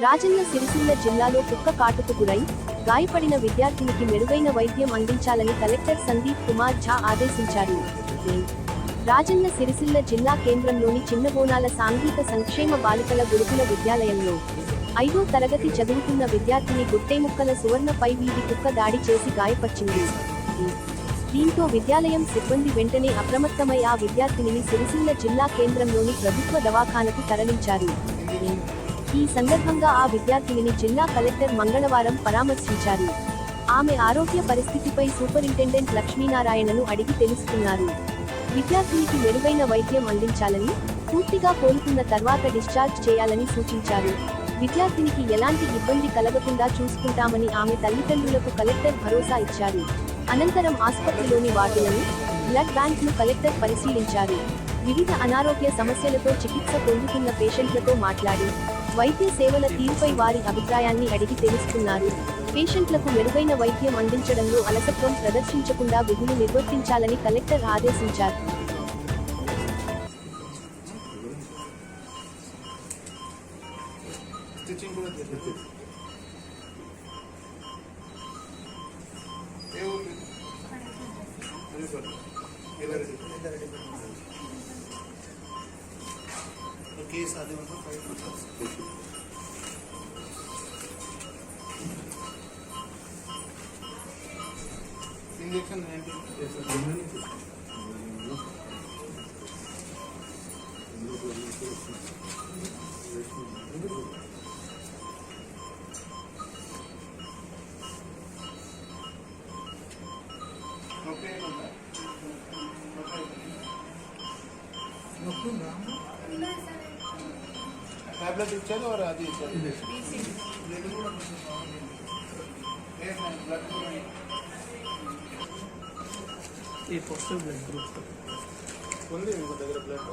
రాజన్న సిరిసిల్ల జిల్లాలో కుక్క కాటుకు గురై గాయపడిన విద్యార్థినికి మెరుగైన వైద్యం అందించాలని కలెక్టర్ సందీప్ కుమార్ ఝా ఆదేశించారు. రాజన్న సిరిసిల్ల జిల్లా కేంద్రంలోని చిన్నబోనాల సాంఘిక సంక్షేమ బాలికల గురుకుల విద్యాలయంలో 5వ తరగతి చదువుతున్న విద్యార్థిని గుట్టేముక్కల సువర్ణపై వీధి కుక్క దాడి చేసి గాయపరిచింది. దీంతో విద్యాలయం సిబ్బంది వెంటనే అప్రమత్తమై ఆ విద్యార్థినిని సిరిసిల్ల జిల్లా కేంద్రంలోని ప్రభుత్వ దవాఖానకు తరలించారు. ఈ సందర్భంగా ఆ విద్యార్థినిని జిల్లా కలెక్టర్ మంగళవారం పరామర్శించారు. ఆమె ఆరోగ్య పరిస్థితిపై సూపరింటెండెంట్ లక్ష్మీనారాయణను అడిగి తెలుసుకున్నారు. విద్యార్థినికి మెరుగైన వైద్యం అందించాలని, పూర్తిగా కోలుకున్న తర్వాత డిశ్చార్జ్ చేయాలని సూచించారు. విద్యార్థినికి ఎలాంటి ఇబ్బంది కలగకుండా చూసుకుంటామని ఆమె తల్లిదండ్రులకు కలెక్టర్ భరోసా ఇచ్చారు. అనంతరం ఆసుపత్రిలోని వార్డులను, బ్లడ్ బ్యాంక్ను కలెక్టర్ పరిశీలించారు. వివిధ అనారోగ్య సమస్యలతో చికిత్స పొందుతున్న పేషెంట్లతో మాట్లాడి వైద్య సేవల తీరుపై వారి అభిప్రాయాన్ని అడిగి తెలుసుకున్నారు. పేషెంట్లకు మెరుగైన వైద్యం అందించడంలో అలసత్వం ప్రదర్శించకుండా విధులు నిర్వర్తించాలని కలెక్టర్ ఆదేశించారు. केस आदि मतलब इंजेक्शन 19 टैबलेट इच्छाరు और అది ఇచ్చారు ఈ పోస్టల్ బ్లడ్ గ్రూప్ ఉంది మీ దగ్గర బ్లడ్